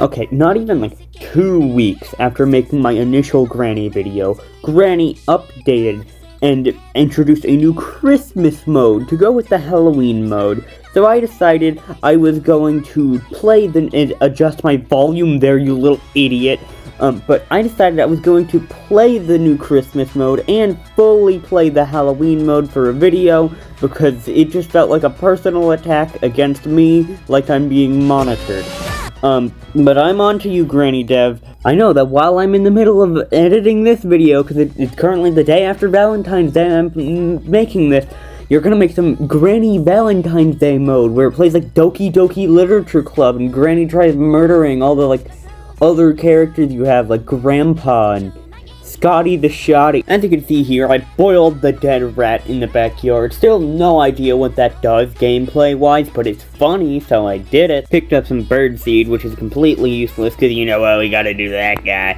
Okay, not even like 2 weeks after making my initial Granny video, Granny updated and introduced a new Christmas mode to go with the Halloween mode. So I decided I was going to play and adjust my volume there, you little idiot. But I decided I was going to play the new Christmas mode and fully play the Halloween mode for a video because it just felt like a personal attack against me, like I'm being monitored. But I'm on to you, Granny Dev. I know that while I'm in the middle of editing this video, because it's currently the day after Valentine's Day, I'm making this, you're gonna make some Granny Valentine's Day mode, where it plays like Doki Doki Literature Club, and Granny tries murdering all the, like, other characters you have, like Grandpa and Scotty the Shoddy. As you can see here, I boiled the dead rat in the backyard. Still no idea what that does gameplay-wise, but it's funny, so I did it. Picked up some birdseed, which is completely useless, because you know what, we gotta do that guy.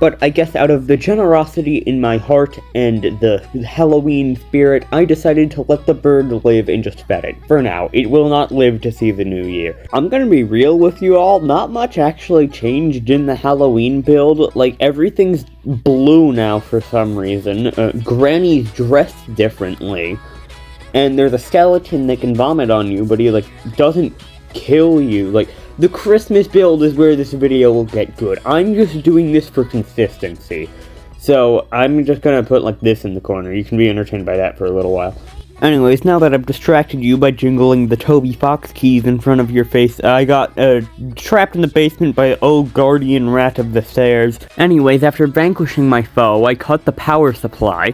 But I guess out of the generosity in my heart and the Halloween spirit, I decided to let the bird live and just fed it. For now, it will not live to see the new year. I'm gonna be real with you all, not much actually changed in the Halloween build. Like, everything's blue now for some reason. Granny's dressed differently. And there's a skeleton that can vomit on you, but he, like, doesn't kill you. Like, the Christmas build is where this video will get good. I'm just doing this for consistency. So, I'm just gonna put, like, this in the corner. You can be entertained by that for a little while. Anyways, now that I've distracted you by jingling the Toby Fox keys in front of your face, I got, trapped in the basement by old guardian rat of the stairs. Anyways, after vanquishing my foe, I cut the power supply,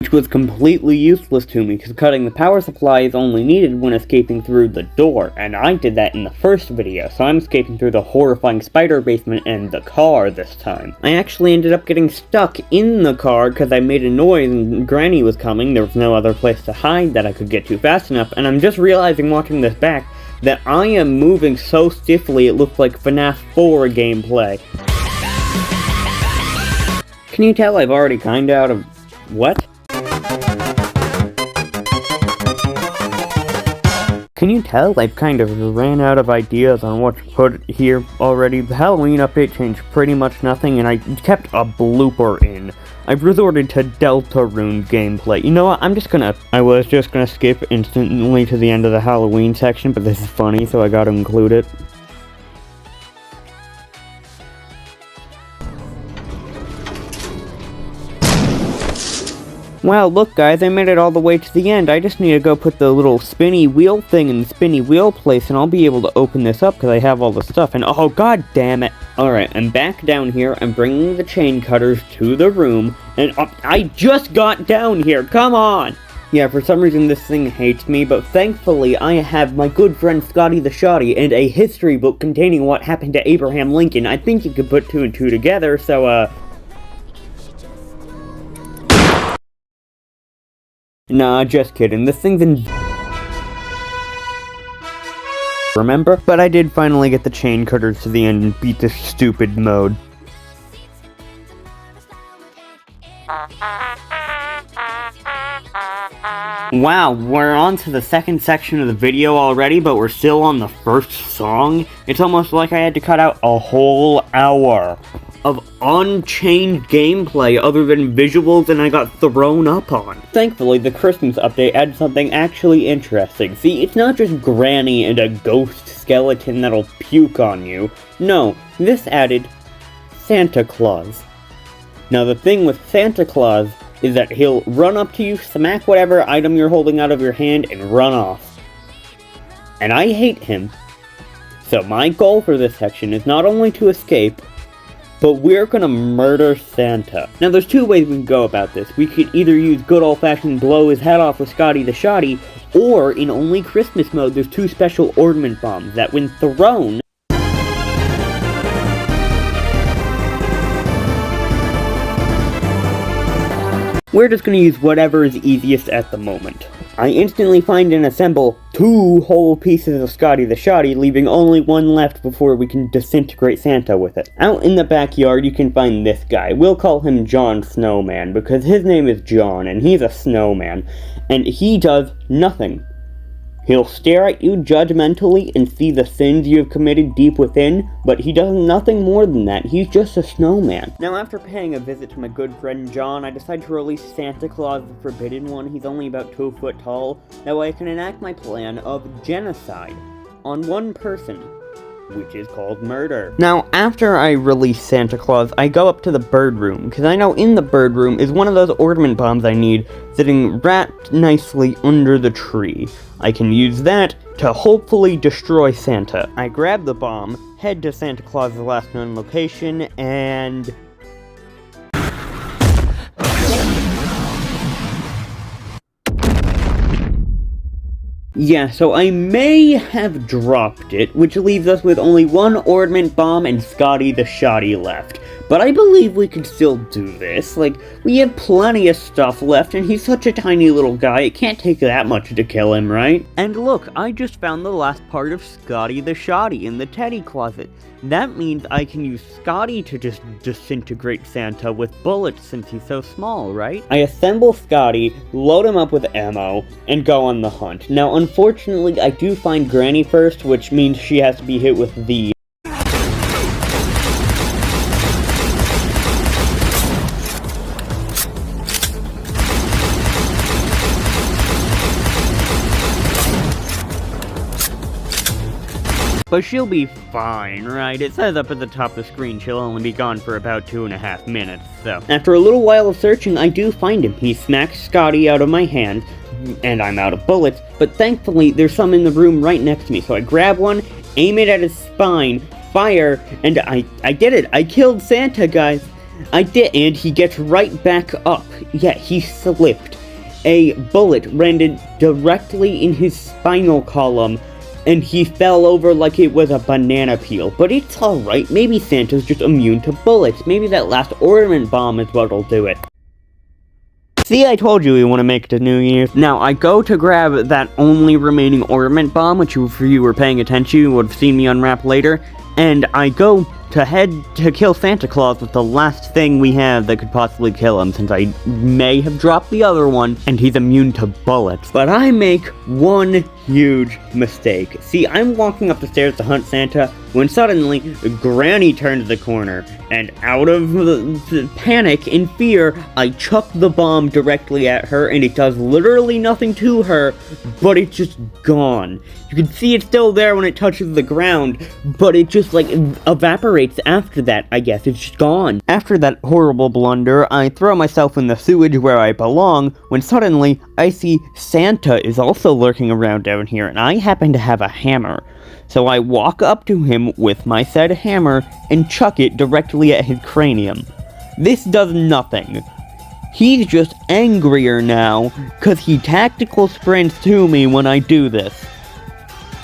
which was completely useless to me, because cutting the power supply is only needed when escaping through the door, and I did that in the first video, so I'm escaping through the horrifying spider basement and the car this time. I actually ended up getting stuck in the car because I made a noise and Granny was coming. There was no other place to hide that I could get to fast enough, and I'm just realizing watching this back that I am moving so stiffly it looks like FNAF 4 gameplay. Can you tell I've already kinda out of... what? Can you tell I've kind of ran out of ideas on what to put here already? The Halloween update changed pretty much nothing, and I kept a blooper in. I've resorted to Deltarune gameplay. You know what, I was just gonna skip instantly to the end of the Halloween section, but this is funny, so I gotta include it. Wow, look guys, I made it all the way to the end. I just need to go put the little spinny wheel thing in the spinny wheel place, and I'll be able to open this up because I have all the stuff, and oh god damn it. Alright, I'm back down here, I'm bringing the chain cutters to the room, and I just got down here, come on! Yeah, for some reason this thing hates me, but thankfully I have my good friend Scotty the Shoddy and a history book containing what happened to Abraham Lincoln. I think you could put 2 and 2 together, so nah, just kidding. This thing's in... remember? But I did finally get the chain cutters to the end and beat this stupid mode. Wow, we're on to the second section of the video already, but we're still on the first song? It's almost like I had to cut out a whole hour of unchanged gameplay other than visuals, and I got thrown up on. Thankfully, the Christmas update adds something actually interesting. See, it's not just Granny and a ghost skeleton that'll puke on you. No, this added Santa Claus. Now the thing with Santa Claus is that he'll run up to you, smack whatever item you're holding out of your hand, and run off. And I hate him. So my goal for this section is not only to escape, but we're gonna murder Santa. Now there's 2 ways we can go about this. We could either use good old-fashioned blow his head off with Scotty the Shoddy, or in only Christmas mode there's 2 special ornament bombs that when thrown, we're just gonna use whatever is easiest at the moment. I instantly find and assemble 2 whole pieces of Scotty the Shoddy, leaving only 1 left before we can disintegrate Santa with it. Out in the backyard, you can find this guy. We'll call him John Snowman, because his name is John, and he's a snowman. And he does nothing. He'll stare at you judgmentally and see the sins you have committed deep within, but he does nothing more than that. He's just a snowman. Now, after paying a visit to my good friend John, I decided to release Santa Claus the Forbidden One. He's only about 2 foot tall. That way I can enact my plan of genocide on one person, which is called murder. Now, after I release Santa Claus, I go up to the bird room, because I know in the bird room is one of those ornament bombs I need, sitting wrapped nicely under the tree. I can use that to hopefully destroy Santa. I grab the bomb, head to Santa Claus's last known location, and... yeah, so I may have dropped it, which leaves us with only one ornament bomb and Scotty the Shoddy left. But I believe we can still do this. Like, we have plenty of stuff left, and he's such a tiny little guy, it can't take that much to kill him, right? And look, I just found the last part of Scotty the Shoddy in the teddy closet. That means I can use Scotty to just disintegrate Santa with bullets since he's so small, right? I assemble Scotty, load him up with ammo, and go on the hunt. Now, unfortunately, I do find Granny first, which means she has to be hit with the... but she'll be fine, right? It says up at the top of the screen she'll only be gone for about 2.5 minutes, so. After a little while of searching, I do find him. He smacks Scotty out of my hand, and I'm out of bullets, but thankfully there's some in the room right next to me, so I grab one, aim it at his spine, fire, and I did it! I killed Santa, guys! I did, and he gets right back up. Yeah, he slipped. A bullet landed directly in his spinal column, and he fell over like it was a banana peel. But it's alright, maybe Santa's just immune to bullets. Maybe that last ornament bomb is what'll do it. See, I told you we want to make it to New Year's. Now, I go to grab that only remaining ornament bomb, which if you were paying attention, you would have seen me unwrap later, and I go to head to kill Santa Claus with the last thing we have that could possibly kill him, since I may have dropped the other one, and he's immune to bullets. But I make one huge mistake. See, I'm walking up the stairs to hunt Santa, when suddenly, Granny turns the corner, and out of the panic and fear, I chuck the bomb directly at her, and it does literally nothing to her, but it's just gone. You can see it's still there when it touches the ground, but it just, like, evaporates after that, I guess. It's just gone. After that horrible blunder, I throw myself in the sewage where I belong, when suddenly, I see Santa is also lurking around down here, and I happen to have a hammer. So I walk up to him with my said hammer and chuck it directly at his cranium. This does nothing. He's just angrier now, cause he tactical sprints to me when I do this.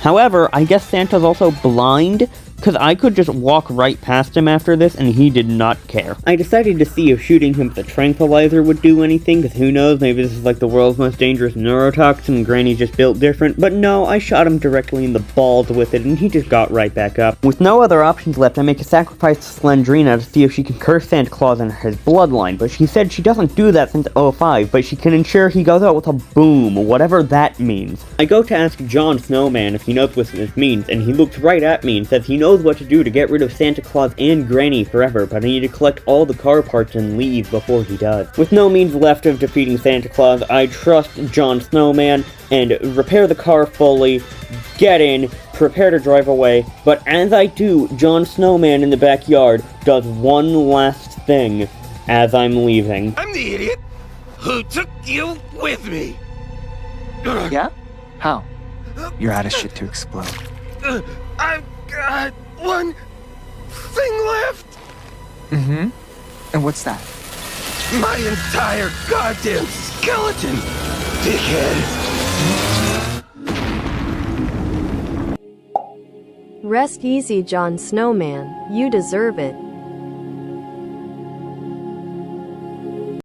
However, I guess Santa's also blind, cause I could just walk right past him after this and he did not care. I decided to see if shooting him with a tranquilizer would do anything, cause who knows, maybe this is like the world's most dangerous neurotoxin and Granny just built different, but no, I shot him directly in the balls with it and he just got right back up. With no other options left, I make a sacrifice to Slendrina to see if she can curse Santa Claus in his bloodline, but she said she doesn't do that since 05, but she can ensure he goes out with a boom, whatever that means. I go to ask John Snowman if he knows what this means, and he looks right at me and says he knows what to do to get rid of Santa Claus and Granny forever, but I need to collect all the car parts and leave before he does. With no means left of defeating Santa Claus, I trust John Snowman and repair the car fully, get in, prepare to drive away, but as I do, John Snowman in the backyard does one last thing as I'm leaving. I'm the idiot who took you with me. Yeah? How? You're out of shit to explode. I've got one thing left. Mm-hmm. And what's that? My entire goddamn skeleton, dickhead. Rest easy, John Snowman. You deserve it.